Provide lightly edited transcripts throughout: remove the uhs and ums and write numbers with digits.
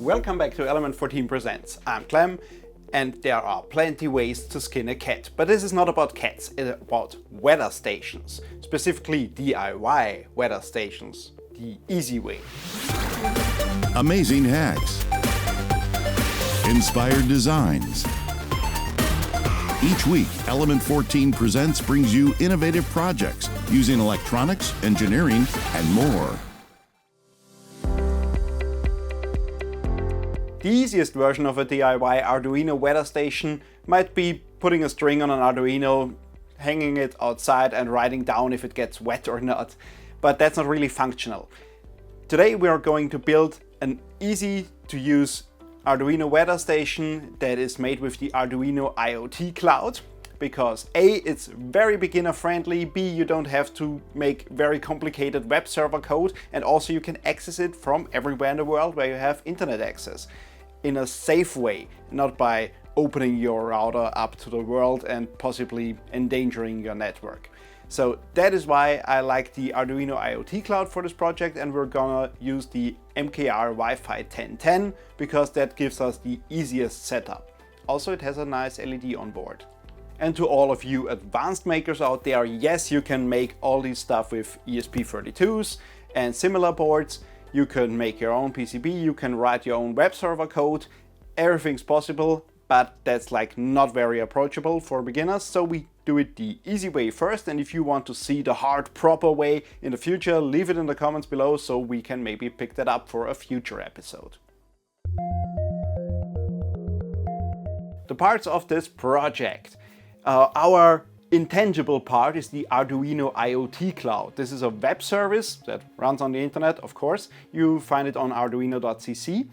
Welcome back to Element 14 Presents. I'm Clem, and there are plenty ways to skin a cat. But this is not about cats, it's about weather stations. Specifically DIY weather stations, the easy way. Amazing hacks. Inspired designs. Each week, Element 14 Presents brings you innovative projects using electronics, engineering, and more. The easiest version of a DIY Arduino weather station might be putting a string on an Arduino, hanging it outside and writing down if it gets wet or not. But that's not really functional. Today we are going to build an easy to use Arduino weather station that is made with the Arduino IoT Cloud, because A, it's very beginner friendly, B, you don't have to make very complicated web server code, and also you can access it from everywhere in the world where you have internet access in a safe way, not by opening your router up to the world and possibly endangering your network. So that is why I like the Arduino IoT Cloud for this project, and we're gonna use the MKR Wi-Fi 1010 because that gives us the easiest setup. Also, it has a nice LED on board. And to all of you advanced makers out there, yes, you can make all this stuff with ESP32s and similar boards. You can make your own PCB, you can write your own web server code. Everything's possible, but that's like not very approachable for beginners. So we do it the easy way first. And if you want to see the hard, proper way in the future, leave it in the comments below so we can maybe pick that up for a future episode. The parts of this project. Our intangible part is the Arduino IoT Cloud. This is a web service that runs on the internet, of course. You find it on arduino.cc,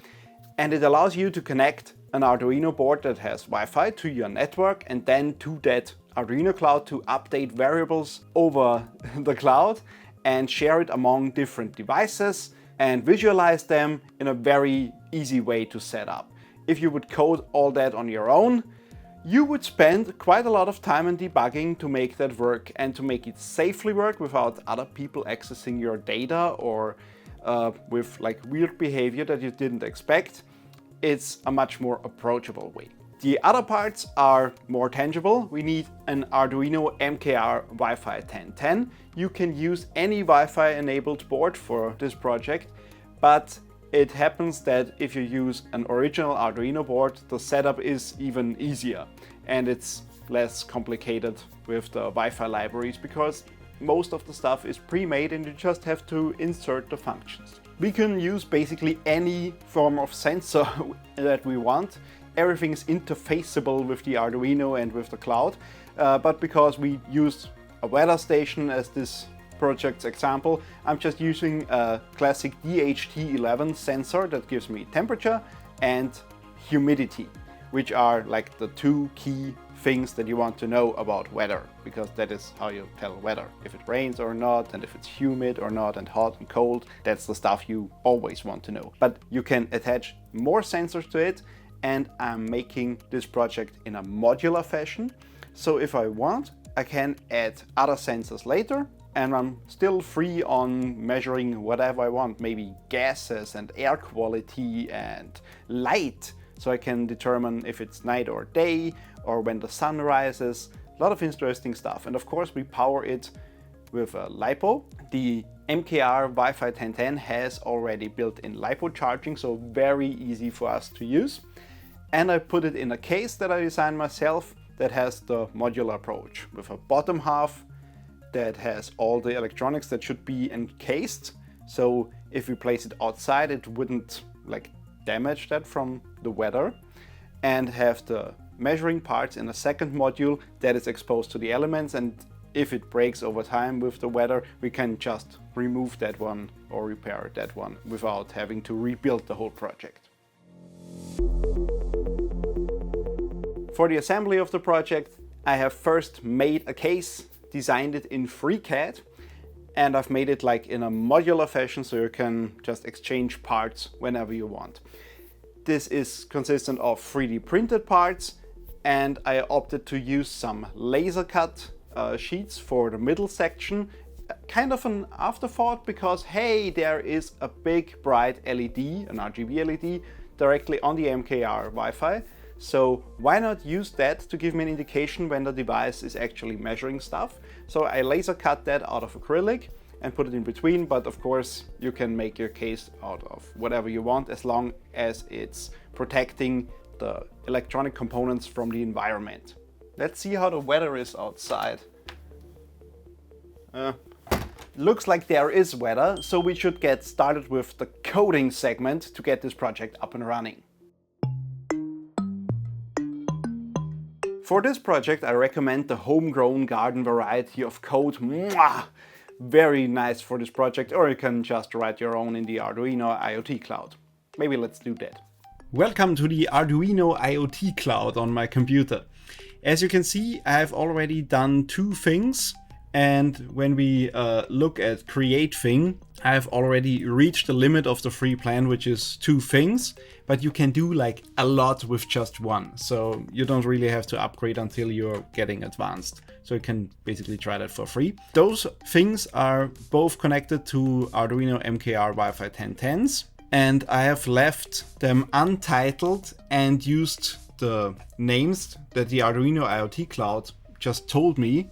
and it allows you to connect an Arduino board that has Wi-Fi to your network and then to that Arduino Cloud to update variables over the cloud and share it among different devices and visualize them in a very easy way to set up. If you would code all that on your own, you would spend quite a lot of time in debugging to make that work and to make it safely work without other people accessing your data or with like weird behavior that you didn't expect. It's a much more approachable way. The other parts are more tangible. We need an Arduino MKR Wi-Fi 1010. You can use any Wi-Fi enabled board for this project, but it happens that if you use an original Arduino board, the setup is even easier and it's less complicated with the Wi-Fi libraries because most of the stuff is pre-made and you just have to insert the functions. We can use basically any form of sensor that we want. Everything is interfaceable with the Arduino and with the cloud, but because we use a weather station as this project's example, I'm just using a classic DHT11 sensor that gives me temperature and humidity, which are like the two key things that you want to know about weather, because that is how you tell weather. If it rains or not, and if it's humid or not, and hot and cold, that's the stuff you always want to know. But you can attach more sensors to it, and I'm making this project in a modular fashion. So if I want, I can add other sensors later, and I'm still free on measuring whatever I want, maybe gases and air quality and light, so I can determine if it's night or day or when the sun rises. A lot of interesting stuff. And of course we power it with a LiPo. The MKR Wi-Fi 1010 has already built-in LiPo charging, so very easy for us to use. And I put it in a case that I designed myself that has the modular approach with a bottom half that has all the electronics that should be encased. So if we place it outside, it wouldn't like damage that from the weather, and have the measuring parts in a second module that is exposed to the elements. And if it breaks over time with the weather, we can just remove that one or repair that one without having to rebuild the whole project. For the assembly of the project, I have first made a case, designed it in FreeCAD, and I've made it like in a modular fashion so you can just exchange parts whenever you want. This is consistent of 3D printed parts, and I opted to use some laser cut sheets for the middle section. Kind of an afterthought because hey, there is a big bright LED, an RGB LED directly on the MKR Wi-Fi. So why not use that to give me an indication when the device is actually measuring stuff? So I laser cut that out of acrylic and put it in between, but of course you can make your case out of whatever you want as long as it's protecting the electronic components from the environment. Let's see how the weather is outside. Looks like there is weather, so we should get started with the coding segment to get this project up and running. For this project, I recommend the homegrown garden variety of code. Mwah! Very nice for this project, or you can just write your own in the Arduino IoT Cloud. Maybe let's do that. Welcome to the Arduino IoT Cloud on my computer. As you can see, I've already done two things. And when we look at create thing, I've already reached the limit of the free plan, which is 2 things, but you can do like a lot with just one. So you don't really have to upgrade until you're getting advanced. So you can basically try that for free. Those things are both connected to Arduino MKR Wi-Fi 1010s, and I have left them untitled and used the names that the Arduino IoT Cloud just told me.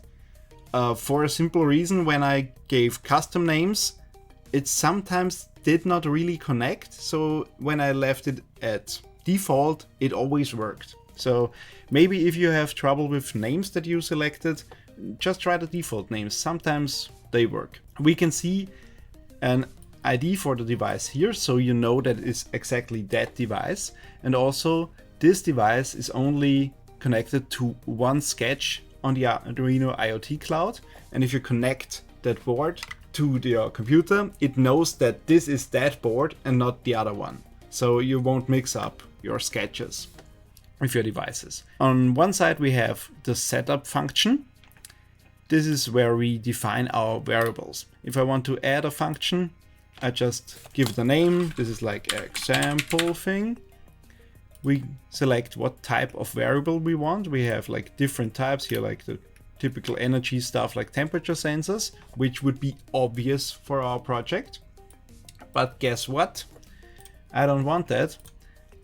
For a simple reason, when I gave custom names, it sometimes did not really connect. So when I left it at default, it always worked. So maybe if you have trouble with names that you selected, just try the default names. Sometimes they work. We can see an ID for the device here, so you know that it's exactly that device. And also, this device is only connected to one sketch on the Arduino IoT Cloud, and if you connect that board to your computer, it knows that this is that board and not the other one. So you won't mix up your sketches with your devices. On one side we have the setup function. This is where we define our variables. If I want to add a function, I just give it a name. This is like example thing. We select what type of variable we want. We have like different types here, like the typical energy stuff like temperature sensors, which would be obvious for our project. But guess what? I don't want that.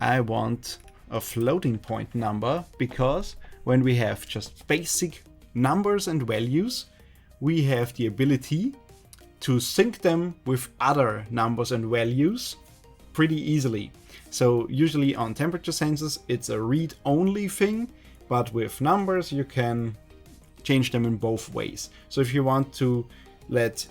I want a floating point number, because when we have just basic numbers and values, we have the ability to sync them with other numbers and values pretty easily. So usually on temperature sensors, it's a read-only thing, but with numbers, you can change them in both ways. So if you want to let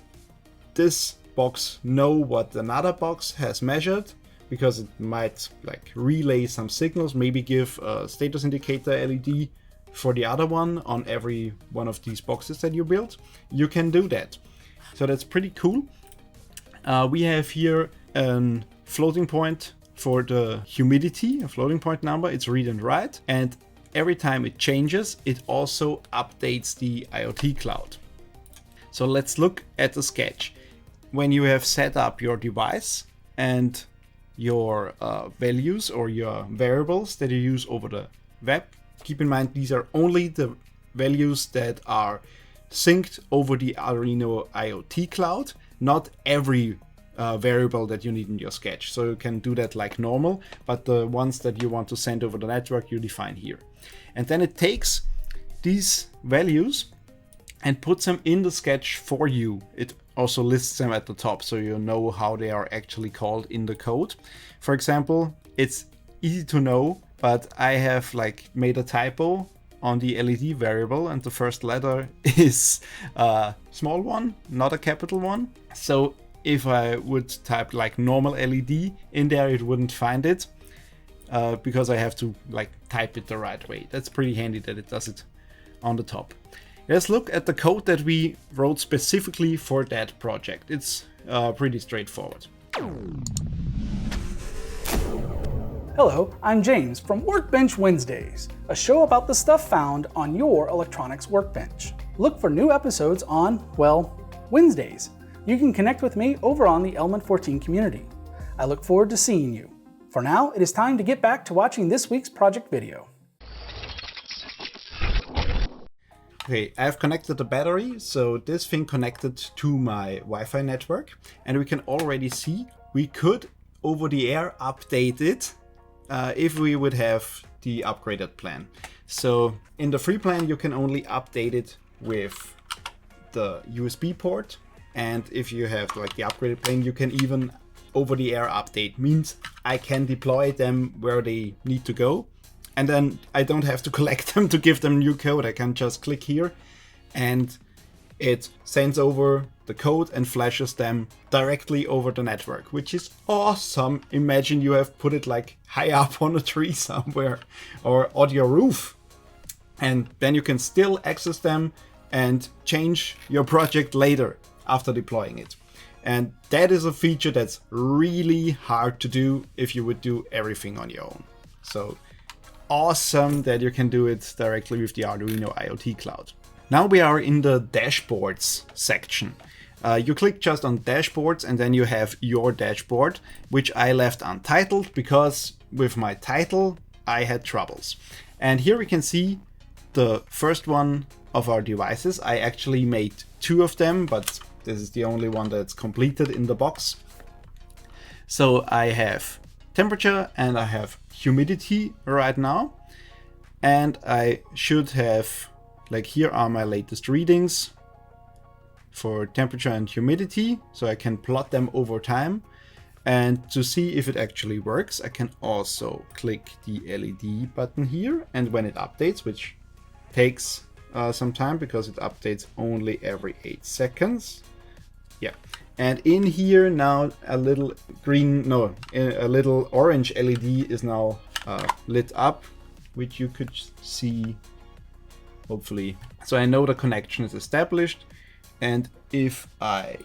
this box know what another box has measured, because it might like relay some signals, maybe give a status indicator LED for the other one on every one of these boxes that you built, you can do that. So that's pretty cool. We have here a floating point for the humidity, a floating point number. It's read and write, and every time it changes, it also updates the IoT Cloud. So let's look at the sketch. When you have set up your device and your values or your variables that you use over the web, keep in mind these are only the values that are synced over the Arduino IoT Cloud, not every variable that you need in your sketch. So you can do that like normal, but the ones that you want to send over the network, you define here. And then it takes these values and puts them in the sketch for you. It also lists them at the top, so you know how they are actually called in the code. For example, it's easy to know, but I have like made a typo on the LED variable, and the first letter is a small one, not a capital one. So if I would type like normal LED in there, it wouldn't find it because I have to like type it the right way. That's pretty handy that it does it on the top. Let's look at the code that we wrote specifically for that project. It's pretty straightforward. Hello, I'm James from Workbench Wednesdays, a show about the stuff found on your electronics workbench. Look for new episodes on, well, Wednesdays. You can connect with me over on the Element 14 community. I look forward to seeing you. For now, it is time to get back to watching this week's project video. Okay, I've connected the battery, so this thing connected to my Wi-Fi network, and we can already see we could over the air update it if we would have the upgraded plan. So in the free plan, you can only update it with the USB port. And if you have like the upgraded plan, you can even over-the-air update. Means I can deploy them where they need to go. And then I don't have to collect them to give them new code. I can just click here and it sends over the code and flashes them directly over the network, which is awesome. Imagine you have put it like high up on a tree somewhere or on your roof. And then you can still access them and change your project later after deploying it. And that is a feature that's really hard to do if you would do everything on your own. So awesome that you can do it directly with the Arduino IoT Cloud. Now we are in the dashboards section. You click just on dashboards and then you have your dashboard, which I left untitled because with my title I had troubles. And here we can see the first one of our devices. I actually made 2 of them, but this is the only one that's completed in the box. So I have temperature and I have humidity right now. And I should have, like here are my latest readings for temperature and humidity. So I can plot them over time. And to see if it actually works, I can also click the LED button here. And when it updates, which takes some time because it updates only every 8 seconds. Yeah. And in here now a little a little orange LED is now lit up, which you could see hopefully. So I know the connection is established, and if I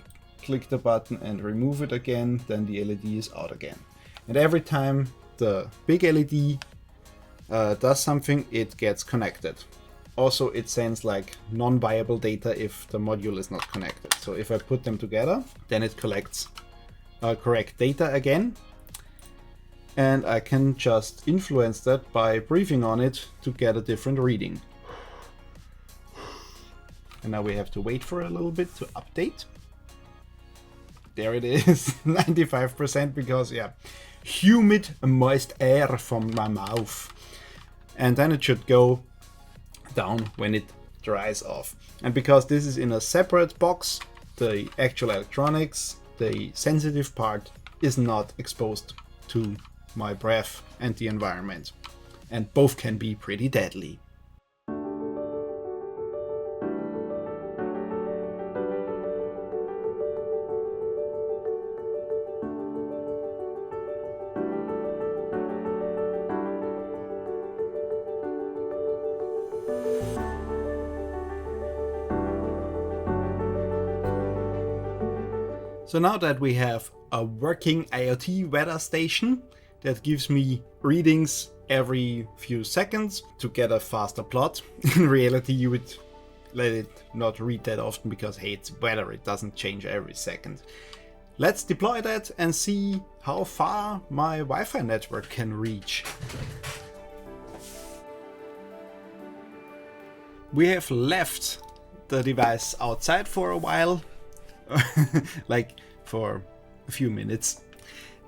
click the button and remove it again, then the LED is out again. And every time the big LED does something, it gets connected. Also, it sends like non-viable data if the module is not connected. So if I put them together, then it collects correct data again. And I can just influence that by breathing on it to get a different reading. And now we have to wait for a little bit to update. There it is, 95% because, yeah, humid, moist air from my mouth. And then it should go down when it dries off. And because this is in a separate box, the actual electronics, the sensitive part, is not exposed to my breath and the environment. And both can be pretty deadly. So now that we have a working IoT weather station that gives me readings every few seconds to get a faster plot, in reality you would let it not read that often because hey, it's weather, it doesn't change every second. Let's deploy that and see how far my Wi-Fi network can reach. We have left the device outside for a while. Like for a few minutes,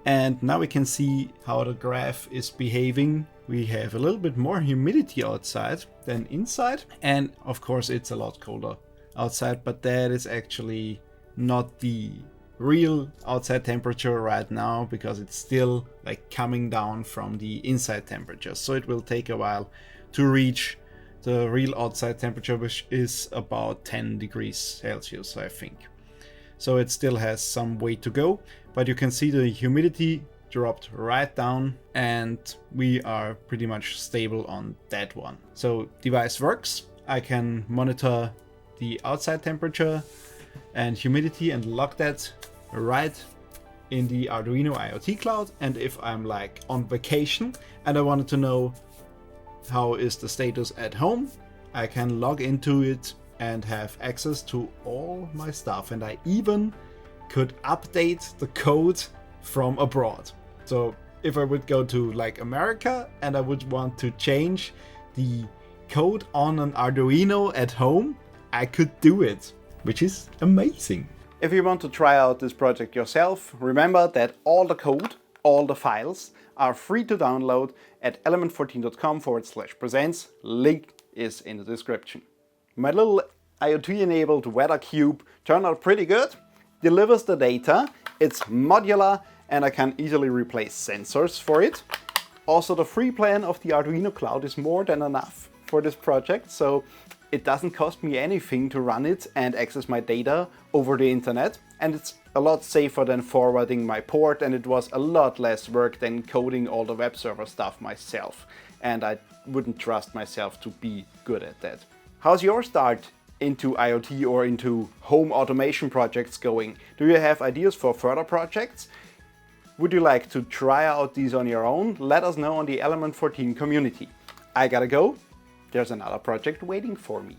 and now we can see how the graph is behaving. We have a little bit more humidity outside than inside, and of course it's a lot colder outside, but that is actually not the real outside temperature right now because it's still like coming down from the inside temperature, so it will take a while to reach the real outside temperature, which is about 10 degrees Celsius, I think. So it still has some way to go, but you can see the humidity dropped right down and we are pretty much stable on that one. So device works. I can monitor the outside temperature and humidity and log that right in the Arduino IoT Cloud. And if I'm like on vacation and I wanted to know how is the status at home, I can log into it and have access to all my stuff, and I even could update the code from abroad. So if I would go to like America and I would want to change the code on an Arduino at home, I could do it, which is amazing. If you want to try out this project yourself, remember that all the code All the files are free to download at element14.com/presents. Link is in the description. My little IoT-enabled weather cube turned out pretty good, delivers the data, it's modular, and I can easily replace sensors for it. Also, the free plan of the Arduino Cloud is more than enough for this project, so it doesn't cost me anything to run it and access my data over the internet, and it's a lot safer than forwarding my port, and it was a lot less work than coding all the web server stuff myself, and I wouldn't trust myself to be good at that. How's your start into IoT or into home automation projects going? Do you have ideas for further projects? Would you like to try out these on your own? Let us know on the Element 14 community. I gotta go. There's another project waiting for me.